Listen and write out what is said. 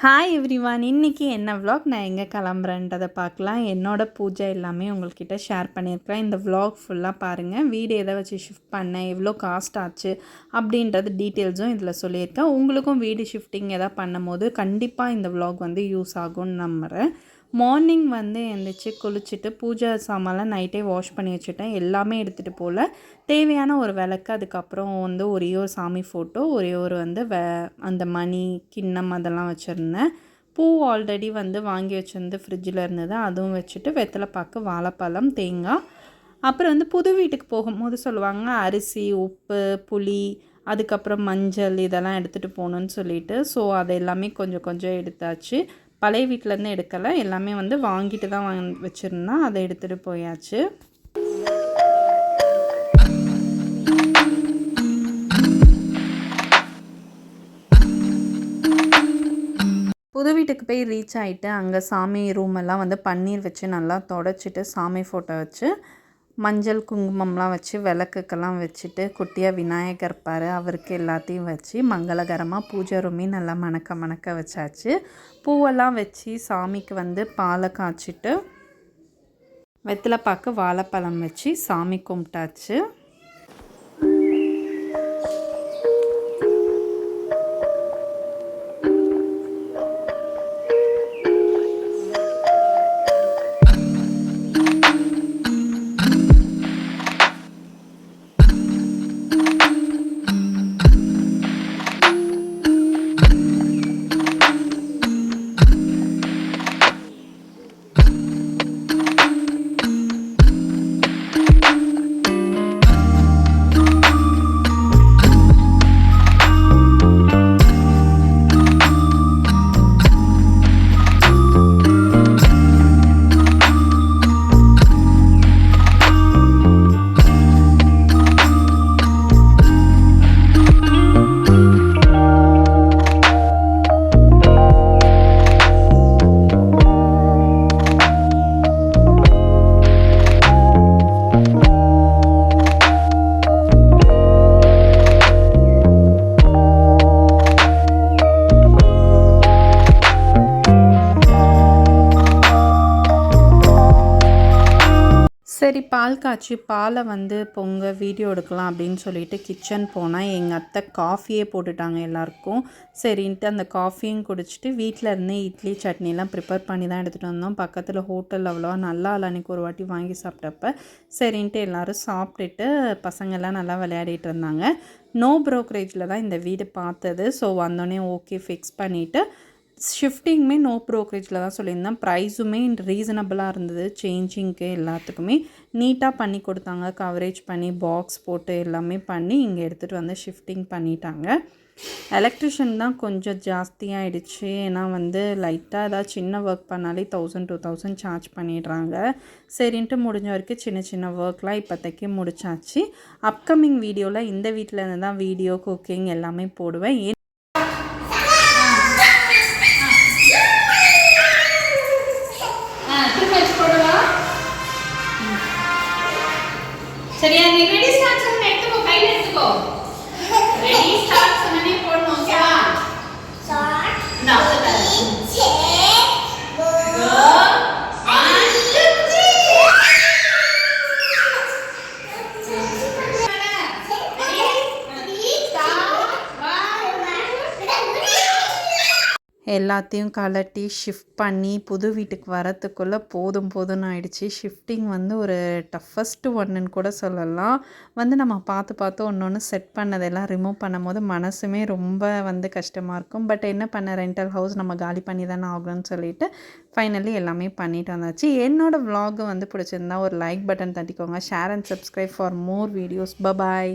Hi everyone, இன்றைக்கி என்ன vlog நான் எங்கே கிளம்புறேன்றதை பார்க்கலாம். என்னோடய பூஜை எல்லாமே உங்கள்கிட்ட ஷேர் பண்ணியிருக்கிறேன். இந்த விலாக் ஃபுல்லாக பாருங்கள். வீடு எதை வச்சு ஷிஃப்ட் பண்ணேன், எவ்வளோ காஸ்ட் ஆச்சு அப்படின்றது டீட்டெயில்ஸும் இதில் சொல்லியிருக்கேன். உங்களுக்கும் வீடு ஷிஃப்டிங் எதாவது பண்ணும் போது கண்டிப்பாக இந்த விலாக் யூஸ் ஆகும்னு நம்புகிறேன். மார்னிங் எழுந்திரிச்சி குளிச்சுட்டு பூஜை சாமான்லாம் நைட்டே வாஷ் பண்ணி வச்சுட்டேன். எல்லாமே எடுத்துகிட்டு போகல. தேவையான ஒரு விளக்கு, அதுக்கப்புறம் ஒரே ஒரு சாமி ஃபோட்டோ, ஒரே ஒரு அந்த மணி கிண்ணம் அதெல்லாம் வச்சுருந்தேன். பூ ஆல்ரெடி வாங்கி வச்சுருந்து ஃப்ரிட்ஜில் இருந்தது, அதுவும் வச்சுட்டு வெத்தலைப்பாக்கு, வாழைப்பழம், தேங்காய், அப்புறம் புது வீட்டுக்கு போகும்போது சொல்லுவாங்க அரிசி, உப்பு, புளி, அதுக்கப்புறம் மஞ்சள் இதெல்லாம் எடுத்துகிட்டு போகணுன்னு சொல்லிட்டு, ஸோ அது எல்லாமே கொஞ்சம் கொஞ்சம் எடுத்தாச்சு. பழைய வீட்டிலேருந்து எடுக்கலை, எல்லாமே வாங்கிட்டு தான் வச்சுருந்தேன். அதை எடுத்துகிட்டு போயாச்சு. புது வீட்டுக்கு போய் ரீச் ஆகிட்டு அங்கே சாமி ரூமெல்லாம் பன்னீர் வச்சு நல்லா தொடச்சிட்டு சாமி ஃபோட்டோ வச்சு மஞ்சள் குங்குமம்லாம் வச்சு விளக்குக்கெல்லாம் வச்சுட்டு குட்டியாக விநாயகர் இருப்பார், அவருக்கு எல்லாத்தையும் வச்சு மங்களகரமாக பூஜை ரூமே நல்லா மணக்க வச்சாச்சு. பூவெல்லாம் வச்சு சாமிக்கு பாலை காய்ச்சிட்டு வெத்தலைப்பாக்கு, வாழைப்பழம் வச்சு சாமி கும்பிட்டாச்சு. சரி, பால் காய்ச்சி பாலை பொங்க வீடியோ எடுக்கலாம் அப்படின்னு சொல்லிட்டு கிச்சன் போனால் எங்கள் அத்தை காஃபியே போட்டுட்டாங்க எல்லாருக்கும். சரின்ட்டு அந்த காஃபியும் குடிச்சிட்டு வீட்டில் இருந்து இட்லி சட்னிலாம் ப்ரிப்பேர் பண்ணி தான் எடுத்துகிட்டு வந்தோம். பக்கத்தில் ஹோட்டல் அவ்வளோவா நல்லா இல்லை, அன்றைக்கி ஒரு வாட்டி வாங்கி சாப்பிட்டப்ப. சரின்ட்டு எல்லோரும் சாப்பிட்டுட்டு பசங்கள்லாம் நல்லா விளையாடிட்டு இருந்தாங்க. நோ ப்ரோக்கரேஜில் தான் இந்த வீடு பார்த்தது. ஸோ வந்தோடனே ஓகே ஃபிக்ஸ் பண்ணிவிட்டு ஷிஃப்டிங்குமே நோ ப்ரோக்கரேஜில் தான் சொல்லியிருந்தேன். ப்ரைஸுமே ரீசனபிளாக இருந்தது. சேஞ்சிங்க்கு எல்லாத்துக்குமே நீட்டாக பண்ணி கொடுத்தாங்க. கவரேஜ் பண்ணி பாக்ஸ் போட்டு எல்லாமே பண்ணி இங்கே எடுத்துகிட்டு ஷிஃப்டிங் பண்ணிட்டாங்க. எலக்ட்ரிஷியன் தான் கொஞ்சம் ஜாஸ்தியாகிடுச்சு. ஏன்னா லைட்டாக ஏதாவது சின்ன ஒர்க் பண்ணாலே 1000-2000 சார்ஜ் பண்ணிடுறாங்க. சரின்ட்டு முடிஞ்ச வரைக்கும் சின்ன சின்ன ஒர்க்லாம் இப்போதைக்கு முடிச்சாச்சு. அப்கமிங் வீடியோவில் இந்த வீட்டில் இருந்து தான் வீடியோ, குக்கிங் எல்லாமே போடுவேன். சரியா, நீ ரெடி ஸ்டார்ட் சொன்னா எடுத்துக்கோ, கையில எடுத்துக்கோ. ரெடி ஸ்டார்ட் சொன்னே போடணும். ஓகேவா? ஸ்டார்ட். நான் சொல்றேன். கோ 1 2 எல்லாத்தையும் கலட்டி ஷிஃப்ட் பண்ணி புது வீட்டுக்கு வரத்துக்குள்ளே போதும்னு ஆயிடுச்சு. ஷிஃப்டிங் ஒரு டஃபஸ்ட்டு ஒன்றுன்னு கூட சொல்லலாம். நம்ம பார்த்து ஒன்று செட் பண்ணதெல்லாம் ரிமூவ் பண்ணும் போது மனசுமே ரொம்ப கஷ்டமாக இருக்கும். பட் என்ன பண்ண, ரெண்டல் ஹவுஸ் நம்ம காலி பண்ணி தானே ஆகணும்னு சொல்லிட்டு ஃபைனலி எல்லாமே பண்ணிட்டு வந்தாச்சு. என்னோடய vlog பிடிச்சிருந்தா ஒரு லைக் பட்டன் தட்டிக்கோங்க. Share and subscribe for more videos. Bye bye.